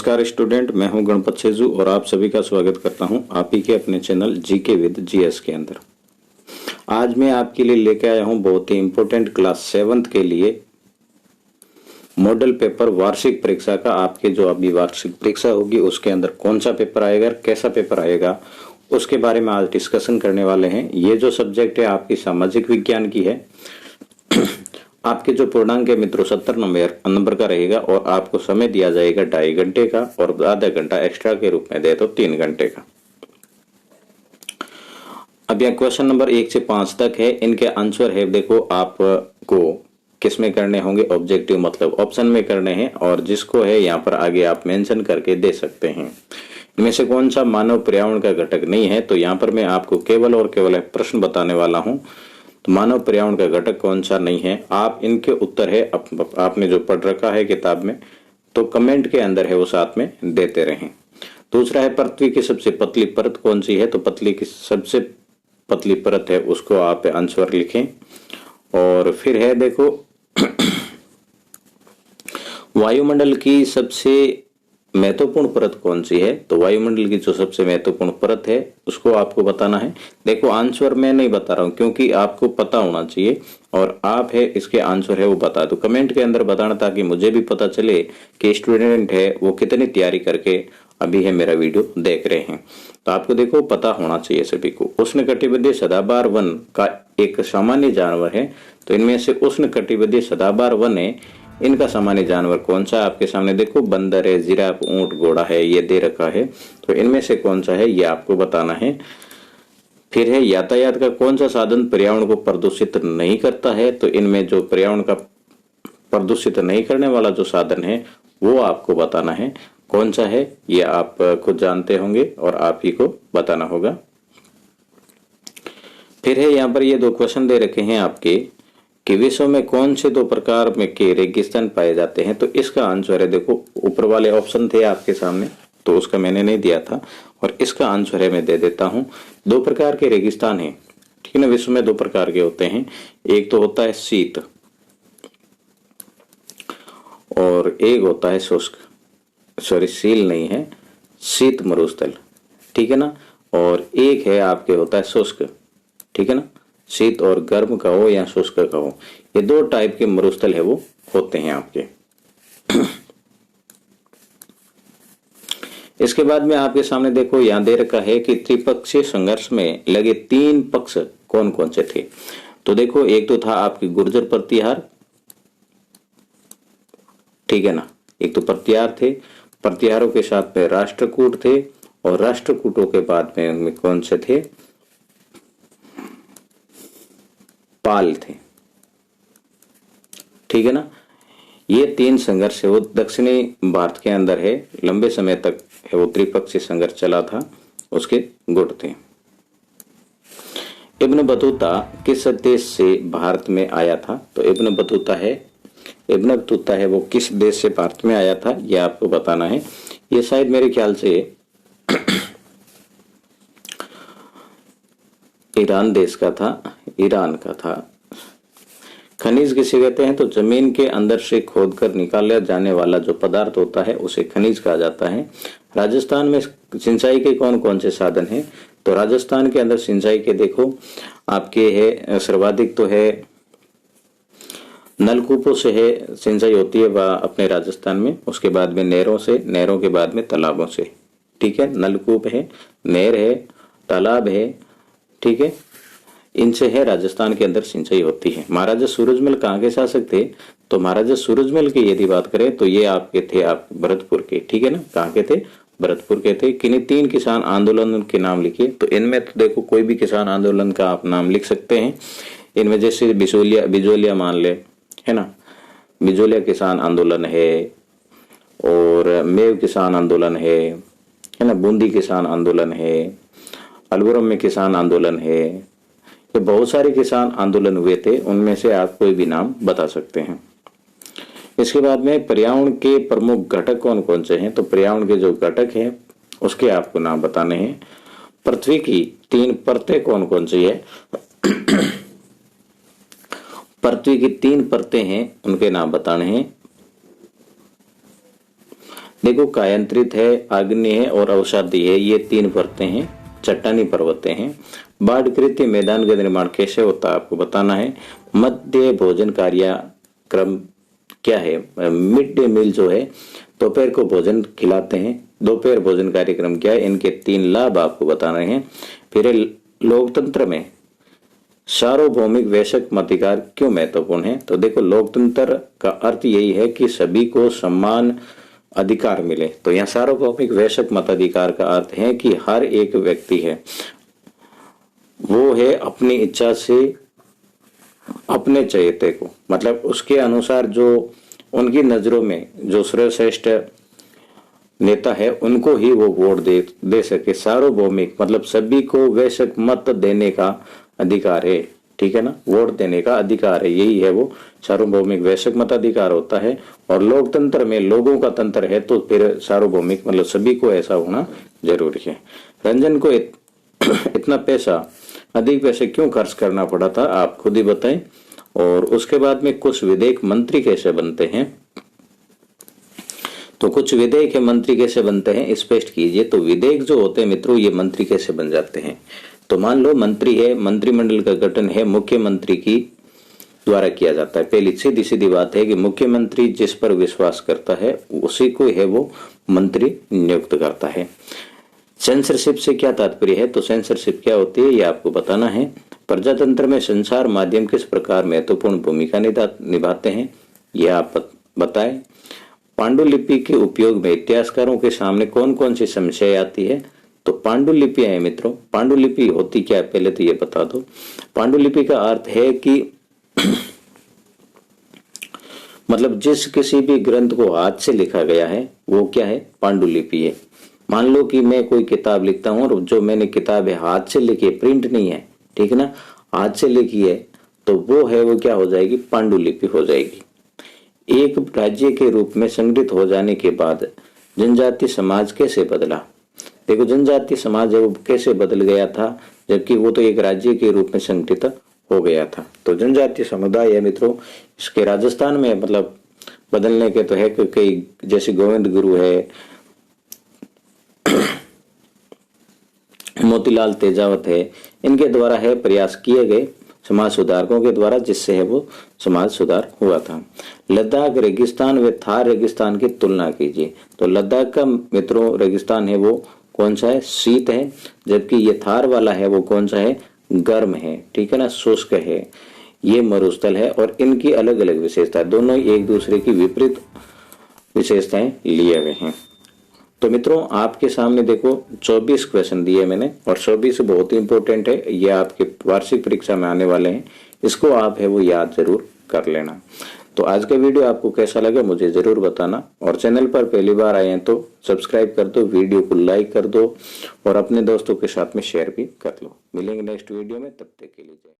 नमस्कार स्टूडेंट, मैं हूं गणपत सेजू और आप सभी का स्वागत करता हूं आप ही के अपने चैनल जीके विद जीएस के अंदर। आज मैं आपके लिए लेके आया हूं बहुत ही इंपॉर्टेंट क्लास 7th के लिए मॉडल पेपर वार्षिक परीक्षा का। आपके जो अभी वार्षिक परीक्षा होगी उसके अंदर कौन सा पेपर आएगा, कैसा पेपर आएगा, उसके बारे में आज डिस्कशन करने वाले हैं। ये जो सब्जेक्ट है आपकी सामाजिक विज्ञान की है। आपके जो पूर्णांक है मित्रों 70 नंबर का रहेगा और आपको समय दिया जाएगा 2.5 घंटे का और आधा घंटा एक्स्ट्रा के रूप में दे तो 3 घंटे का। अब यह क्वेश्चन नंबर 1 से 5 तक है। इनके आंसर है, देखो आपको किस में करने होंगे, ऑब्जेक्टिव मतलब ऑप्शन में करने हैं और जिसको है यहाँ पर आगे आप मेंशन करके दे सकते हैं। इनमें से कौन सा मानव पर्यावरण का घटक नहीं है, तो यहाँ पर मैं आपको केवल और केवल एक प्रश्न बताने वाला हूँ। तो मानव पर्यावरण का घटक कौन सा नहीं है, आप इनके उत्तर है आपने जो पढ़ रखा है किताब में, तो कमेंट के अंदर है वो साथ में देते रहें। दूसरा है पृथ्वी की सबसे पतली परत कौन सी है, तो पतली की सबसे पतली परत है उसको आप आंसर लिखें। और फिर है देखो वायुमंडल की सबसे महत्वपूर्ण परत कौन सी है, तो वायुमंडल की जो सबसे महत्वपूर्ण परत है उसको आपको बताना है। देखो आंसर मैं नहीं बता रहा हूं क्योंकि आपको पता होना चाहिए और आप है इसके आंसर है वो बता दो कमेंट के अंदर बताना, ताकि मुझे भी पता चले कि स्टूडेंट है वो कितनी तैयारी करके अभी है मेरा वीडियो देख रहे हैं। तो आपको देखो पता होना चाहिए सभी को। उष्णकटिबंधीय सदाबहार वन का एक सामान्य जानवर है, तो इनमें से उष्णकटिबंधीय सदाबहार वन है, इनका सामान्य जानवर कौन सा है आपके सामने देखो, बंदर है, जिराफ, ऊंट, घोड़ा है, ये दे रखा है। तो इनमें से कौन सा है ये आपको बताना है। फिर है यातायात का कौन सा साधन पर्यावरण को प्रदूषित नहीं करता है, तो इनमें जो पर्यावरण का प्रदूषित नहीं करने वाला जो साधन है वो आपको बताना है कौन सा है। ये आप खुद जानते होंगे और आप ही को बताना होगा। फिर है यहाँ पर ये 2 क्वेश्चन दे रखे हैं आपके कि विश्व में कौन से 2 प्रकार में के रेगिस्तान पाए जाते हैं, तो इसका आंसर है देखो ऊपर वाले ऑप्शन थे आपके सामने तो उसका मैंने नहीं दिया था और इसका आंसर है मैं दे देता हूं। 2 प्रकार के रेगिस्तान हैं, ठीक है ना। विश्व में 2 प्रकार के होते हैं, एक तो होता है शीत और एक होता है शुष्क, सॉरी शील नहीं है, शीत मरुस्थल, ठीक है ना। और एक है आपके होता है शुष्क, ठीक है ना। शीत और गर्म कहो या शुष्क कहो, ये 2 टाइप के मरुस्थल है वो होते हैं आपके। इसके बाद में आपके सामने देखो यहां दे रखा है कि त्रिपक्षीय संघर्ष में लगे 3 पक्ष कौन कौन से थे। तो देखो एक तो था आपकी गुर्जर प्रतिहार, ठीक है ना, एक तो प्रतिहार थे, प्रतिहारों के साथ में राष्ट्रकूट थे और राष्ट्रकूटों के बाद में उनमें कौन से थे, पाल थे, ठीक है ना। ये 3 संघर्ष है वो दक्षिणी भारत के अंदर है, लंबे समय तक है वो त्रिपक्षीय संघर्ष चला था, उसके गुट थे। इब्न बतूता किस देश से भारत में आया था, तो इब्न बतूता है वो किस देश से भारत में आया था ये आपको बताना है। ये शायद मेरे ख्याल से ईरान देश का था, ईरान का था। खनिज किसे कहते हैं, तो जमीन के अंदर से खोदकर निकाला जाने वाला जो पदार्थ होता है उसे खनिज कहा जाता है। राजस्थान में सिंचाई के कौन कौन से साधन हैं, तो राजस्थान के अंदर सिंचाई के देखो आपके है सर्वाधिक तो है नलकूपों से है सिंचाई होती है वह अपने राजस्थान में, उसके बाद में नहरों से, नहरों के बाद में तालाबों से, ठीक है। नलकूप है, नहर है, तालाब है, ठीक है, इनसे है राजस्थान के अंदर सिंचाई होती है। महाराजा सूरजमल कहाँ के शासक थे, तो महाराजा सूरजमल की यदि बात करें तो ये आपके थे आप भरतपुर के, ठीक है ना। कहाँ के थे, भरतपुर के थे। किन्हीं 3 किसान आंदोलन के नाम लिखिए, तो इनमें तो देखो कोई भी किसान आंदोलन का आप नाम लिख सकते हैं। इनमें जैसे बिजोलिया मान ले, है ना, बिजोलिया किसान आंदोलन है और मेव किसान आंदोलन है ना, बूंदी किसान आंदोलन है, अलवरम में किसान आंदोलन है। तो बहुत सारे किसान आंदोलन हुए थे, उनमें से आप कोई भी नाम बता सकते हैं। इसके बाद में पर्यावरण के प्रमुख घटक कौन कौन से हैं, तो पर्यावरण के जो घटक हैं उसके आपको नाम बताने हैं। पृथ्वी की 3 परतें कौन कौन सी है पृथ्वी की 3 परतें हैं उनके नाम बताने हैं। देखो कायांतरित है, आग्नेय है और अवसादी है, ये 3 परतें हैं, चट्टानी पर्वतें हैं। बाढ़कृत मैदान का निर्माण कैसे होता है आपको बताना है। मध्य भोजन कार्यक्रम क्या है, मिड डे मील जो है दोपहर को भोजन खिलाते हैं, दोपहर भोजन कार्यक्रम क्या है, इनके 3 लाभ आपको बताने हैं। फिर लोकतंत्र में सार्वभौमिक वैश्विक मताधिकार क्यों महत्वपूर्ण है। तो देखो लोकतंत्र का अर्थ यही है कि सभी को समान अधिकार मिले। तो यहाँ सार्वभौमिक वैश्विक मताधिकार का अर्थ है कि हर एक व्यक्ति है वो है अपनी इच्छा से अपने चहेते को, मतलब उसके अनुसार जो उनकी नजरों में जो सर्वश्रेष्ठ नेता है उनको ही वो वोट दे सके। सार्वभौमिक मतलब सभी को वैश्विक मत देने का अधिकार है, ठीक है ना, वोट देने का अधिकार है, यही है वो सार्वभौमिक वैश्विक मताधिकार होता है। और लोकतंत्र में लोगों का तंत्र है, तो फिर सार्वभौमिक मतलब सभी को ऐसा होना जरूरी है। रंजन को इतना पैसा अधिक पैसे क्यों खर्च करना पड़ा था, आप खुद ही बताएं। और उसके बाद में कुछ विधेयक मंत्री कैसे बनते हैं, तो कुछ विधेयक मंत्री कैसे बनते हैं स्पष्ट कीजिए। तो विधेयक जो होते हैं मित्रों ये मंत्री कैसे बन जाते हैं। तो मान लो मंत्री है, मंत्रिमंडल का गठन है मुख्यमंत्री की द्वारा किया जाता है। पहली सीधी सीधी बात है कि मुख्यमंत्री जिस पर विश्वास करता है उसी को है वो मंत्री नियुक्त करता है। सेंसरशिप से क्या तात्पर्य है, तो सेंसरशिप क्या होती है ये आपको बताना है। प्रजातंत्र में संचार माध्यम किस प्रकार महत्वपूर्ण भूमिका निभाते हैं यह आप बताएं। पांडुलिपि के उपयोग में इतिहासकारों के सामने कौन कौन सी समस्याएं आती है। तो पांडुलिपि है मित्रों, पांडुलिपि होती क्या है पहले तो ये बता दो। पांडुलिपि का अर्थ है कि मतलब जिस किसी भी ग्रंथ को हाथ से लिखा गया है वो क्या है, पांडुलिपि है। मान लो कि मैं कोई किताब लिखता हूं और जो मैंने किताब है हाथ से लिखी है, प्रिंट नहीं है, ठीक है ना, हाथ से लिखी है, तो वो है वो क्या हो जाएगी, पांडुलिपि हो जाएगी। एक राज्य के रूप में संगठित हो जाने के बाद जनजातीय समाज कैसे बदला। देखो जनजातीय समाज है वो कैसे बदल गया था, जबकि वो तो एक राज्य के रूप में संगठित हो गया था। तो जनजातीय समुदाय है मित्रों, इसके राजस्थान में मतलब बदलने के तो है कई, जैसे गोविंद गुरु है, मोतीलाल तेजावत है, इनके द्वारा है प्रयास किए गए समाज सुधारकों के द्वारा, जिससे है वो समाज सुधार हुआ था। लद्दाख रेगिस्तान व थार रेगिस्तान की तुलना कीजिए। तो लद्दाख का मित्रों रेगिस्तान है वो कौन सा है, शीत है, जबकि ये थार वाला है वो कौन सा है, गर्म है, ठीक है ना, शुष्क है, ये मरुस्थल है। और इनकी अलग अलग विशेषताएं, दोनों एक दूसरे की विपरीत विशेषताएं लिए हुए हैं। तो मित्रों आपके सामने देखो 24 क्वेश्चन दिए मैंने, और 24 बहुत ही इंपॉर्टेंट है, ये आपके वार्षिक परीक्षा में आने वाले हैं, इसको आप है वो याद जरूर कर लेना। तो आज का वीडियो आपको कैसा लगा मुझे जरूर बताना, और चैनल पर पहली बार आए हैं तो सब्सक्राइब कर दो, वीडियो को लाइक कर दो और अपने दोस्तों के साथ में शेयर भी कर लो। मिलेंगे नेक्स्ट वीडियो में, तब तक के लिए।